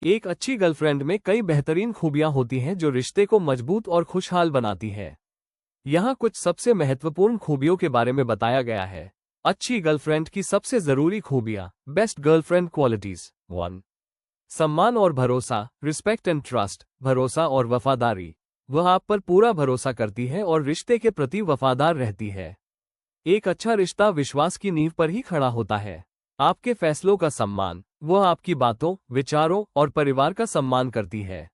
एक अच्छी गर्लफ्रेंड में कई बेहतरीन खूबियां होती हैं जो रिश्ते को मजबूत और खुशहाल बनाती है। यहाँ कुछ सबसे महत्वपूर्ण खूबियों के बारे में बताया गया है। अच्छी गर्लफ्रेंड की सबसे जरूरी खूबियां। Best girlfriend qualities. 1. सम्मान और भरोसा, रिस्पेक्ट एंड ट्रस्ट, भरोसा और वफादारी। वह आप पर पूरा भरोसा करती है और रिश्ते के प्रति वफादार रहती है। एक अच्छा रिश्ता विश्वास की नींव पर ही खड़ा होता है। आपके फैसलों का सम्मान, वह आपकी बातों, विचारों और परिवार का सम्मान करती है।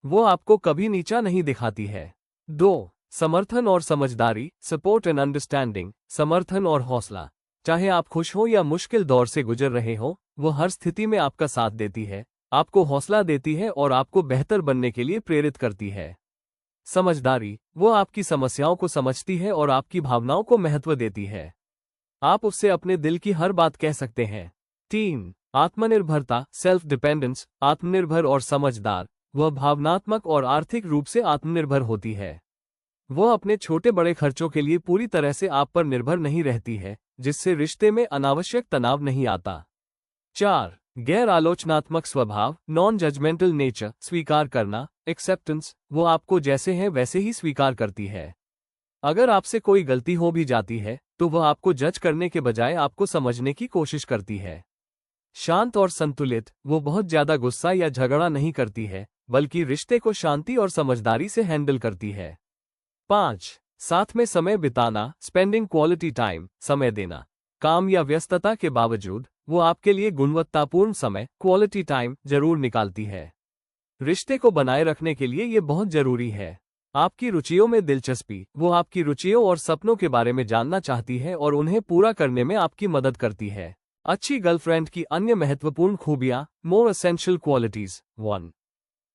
वो आपको कभी नीचा नहीं दिखाती है। 2. समर्थन और समझदारी, सपोर्ट एंड अंडरस्टैंडिंग, समर्थन और हौसला। चाहे आप खुश हो या मुश्किल दौर से गुजर रहे हो, वो हर स्थिति में आपका साथ देती है, आपको हौसला देती है और आपको बेहतर बनने के लिए प्रेरित करती है। समझदारी, वो आपकी समस्याओं को समझती है और आपकी भावनाओं को महत्व देती है। आप उससे अपने दिल की हर बात कह सकते हैं। 3. आत्मनिर्भरता, सेल्फ डिपेंडेंस, आत्मनिर्भर और समझदार। वह भावनात्मक और आर्थिक रूप से आत्मनिर्भर होती है। वह अपने छोटे बड़े खर्चों के लिए पूरी तरह से आप पर निर्भर नहीं रहती है, जिससे रिश्ते में अनावश्यक तनाव नहीं आता। 4. गैर आलोचनात्मक स्वभाव, नॉन जजमेंटल नेचर, स्वीकार करना, एक्सेप्टेंस। वो आपको जैसे हैं वैसे ही स्वीकार करती है। अगर आपसे कोई गलती हो भी जाती है तो वह आपको जज करने के बजाय आपको समझने की कोशिश करती है। शांत और संतुलित, वो बहुत ज्यादा गुस्सा या झगड़ा नहीं करती है, बल्कि रिश्ते को शांति और समझदारी से हैंडल करती है। 5. साथ में समय बिताना, स्पेंडिंग क्वालिटी टाइम, समय देना। काम या व्यस्तता के बावजूद वो आपके लिए गुणवत्तापूर्ण समय, क्वालिटी टाइम जरूर निकालती है। रिश्ते को बनाए रखने के लिए ये बहुत जरूरी है। आपकी रुचियों में दिलचस्पी, वो आपकी रुचियों और सपनों के बारे में जानना चाहती है और उन्हें पूरा करने में आपकी मदद करती है। अच्छी गर्लफ्रेंड की अन्य महत्वपूर्ण खूबियां। मोर एसेंशियल क्वालिटीज। 1.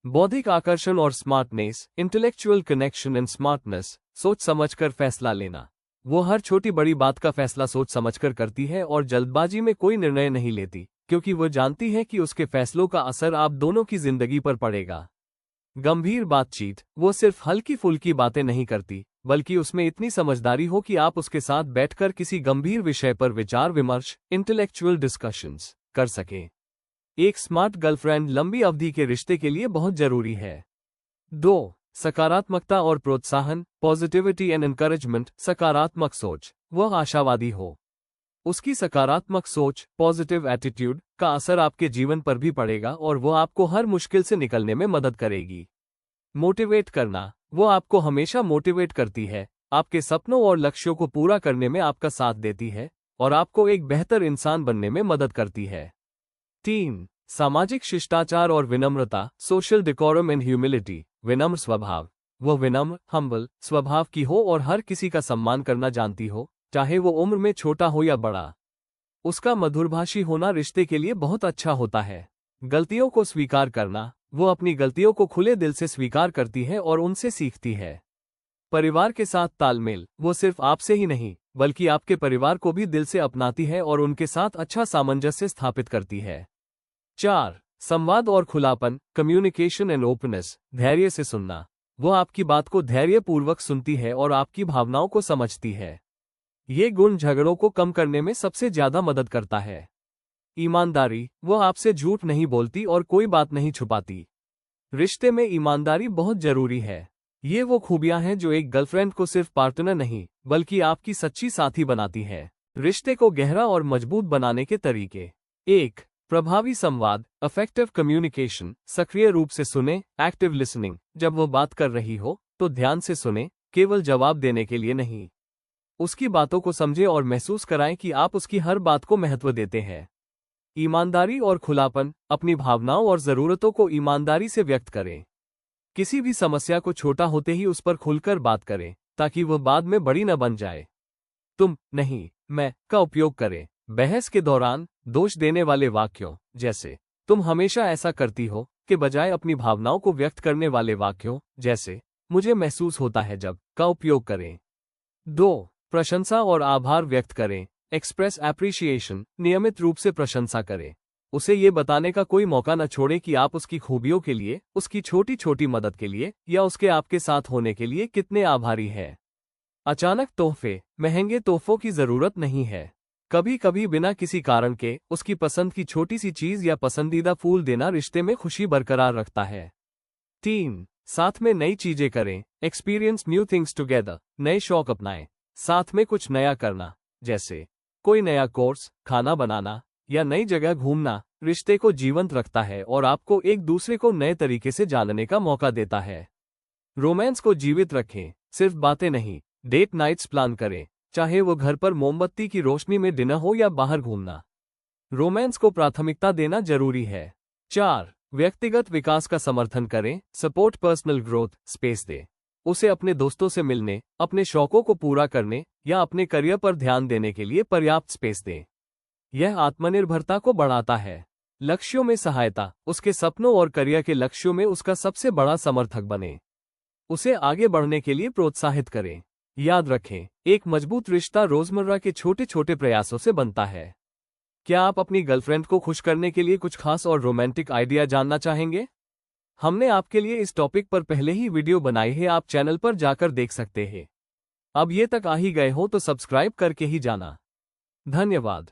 बौद्धिक आकर्षण और smartness, intellectual connection and smartness, सोच समझकर फैसला लेना। वो हर छोटी बड़ी बात का फैसला सोच समझकर करती है और जल्दबाजी में कोई निर्णय नहीं लेती, क्योंकि वो जानती है कि उसके फैसलों का असर आप दोनों की जिंदगी पर पड़ेगा। गंभीर बातचीत, वो सिर्फ हल्की फुल्की बातें नहीं करती, बल्कि उसमें इतनी समझदारी हो कि आप उसके साथ बैठकर किसी गंभीर विषय पर विचार विमर्श, इंटेलेक्चुअल डिस्कशंस कर सकें। एक स्मार्ट गर्लफ्रेंड लंबी अवधि के रिश्ते के लिए बहुत जरूरी है। 2. सकारात्मकता और प्रोत्साहन, पॉजिटिविटी एंड एनकरेजमेंट, सकारात्मक सोच। वह आशावादी हो। उसकी सकारात्मक सोच, पॉजिटिव एटीट्यूड का असर आपके जीवन पर भी पड़ेगा और वो आपको हर मुश्किल से निकलने में मदद करेगी। मोटिवेट करना, वो आपको हमेशा मोटिवेट करती है, आपके सपनों और लक्ष्यों को पूरा करने में आपका साथ देती है और आपको एक बेहतर इंसान बनने में मदद करती है। 3. सामाजिक शिष्टाचार और विनम्रता, सोशल डेकोरम एंड ह्यूमिलिटी, विनम्र स्वभाव। वह विनम्र, हम्बल स्वभाव की हो और हर किसी का सम्मान करना जानती हो, चाहे वो उम्र में छोटा हो या बड़ा। उसका मधुरभाषी होना रिश्ते के लिए बहुत अच्छा होता है। गलतियों को स्वीकार करना, वो अपनी गलतियों को खुले दिल से स्वीकार करती है और उनसे सीखती है। परिवार के साथ तालमेल, वो सिर्फ आपसे ही नहीं, बल्कि आपके परिवार को भी दिल से अपनाती है और उनके साथ अच्छा सामंजस्य स्थापित करती है। 4. संवाद और खुलापन, कम्युनिकेशन एंड ओपननेस, धैर्य से सुनना। वो आपकी बात को धैर्यपूर्वक सुनती है और आपकी भावनाओं को समझती है। ये गुण झगड़ों को कम करने में सबसे ज्यादा मदद करता है। ईमानदारी, वो आपसे झूठ नहीं बोलती और कोई बात नहीं छुपाती। रिश्ते में ईमानदारी बहुत जरूरी है। ये वो खूबियां हैं जो एक गर्लफ्रेंड को सिर्फ पार्टनर नहीं, बल्कि आपकी सच्ची साथी बनाती है। रिश्ते को गहरा और मजबूत बनाने के तरीके। 1. प्रभावी संवाद, इफेक्टिव कम्युनिकेशन, सक्रिय रूप से सुने, एक्टिव लिसनिंग। जब वो बात कर रही हो तो ध्यान से सुने, केवल जवाब देने के लिए नहीं। उसकी बातों को समझें और महसूस कराएं कि आप उसकी हर बात को महत्व देते हैं। ईमानदारी और खुलापन, अपनी भावनाओं और जरूरतों को ईमानदारी से व्यक्त करें। किसी भी समस्या को छोटा होते ही उस पर खुलकर बात करें, ताकि वह बाद में बड़ी न बन जाए। तुम नहीं, मैं का उपयोग करें। बहस के दौरान दोष देने वाले वाक्यों, जैसे तुम हमेशा ऐसा करती हो, के बजाय अपनी भावनाओं को व्यक्त करने वाले वाक्यों, जैसे मुझे महसूस होता है जब, का उपयोग करें। 2. प्रशंसा और आभार व्यक्त करें, एक्सप्रेस एप्रिशिएशन, नियमित रूप से प्रशंसा करें। उसे ये बताने का कोई मौका न छोड़े कि आप उसकी खूबियों के लिए, उसकी छोटी छोटी मदद के लिए या उसके आपके साथ होने के लिए कितने आभारी हैं। अचानक तोहफे, महंगे तोहफों की जरूरत नहीं है। कभी कभी बिना किसी कारण के उसकी पसंद की छोटी सी चीज या पसंदीदा फूल देना रिश्ते में खुशी बरकरार रखता है। 3. साथ में नई चीजें करें, एक्सपीरियंस न्यू थिंग्स टुगेदर। नए शौक अपनाएं, साथ में कुछ नया करना, जैसे कोई नया कोर्स, खाना बनाना या नई जगह घूमना, रिश्ते को जीवंत रखता है और आपको एक दूसरे को नए तरीके से जानने का मौका देता है। रोमांस को जीवित रखें, सिर्फ बातें नहीं, डेट नाइट्स प्लान करें, चाहे वो घर पर मोमबत्ती की रोशनी में डिनर हो या बाहर घूमना। रोमांस को प्राथमिकता देना जरूरी है। 4. व्यक्तिगत विकास का समर्थन करें, सपोर्ट पर्सनल ग्रोथ। स्पेस दे, उसे अपने दोस्तों से मिलने, अपने शौकों को पूरा करने या अपने करियर पर ध्यान देने के लिए पर्याप्त स्पेस दें। यह आत्मनिर्भरता को बढ़ाता है। लक्ष्यों में सहायता, उसके सपनों और करियर के लक्ष्यों में उसका सबसे बड़ा समर्थक बने। उसे आगे बढ़ने के लिए प्रोत्साहित करें। याद रखें, एक मजबूत रिश्ता रोजमर्रा के छोटे छोटे प्रयासों से बनता है। क्या आप अपनी गर्लफ्रेंड को खुश करने के लिए कुछ खास और रोमांटिक आइडिया जानना चाहेंगे? हमने आपके लिए इस टॉपिक पर पहले ही वीडियो बनाई है, आप चैनल पर जाकर देख सकते हैं। अब ये तक आ ही गए हो तो सब्सक्राइब करके ही जाना। धन्यवाद।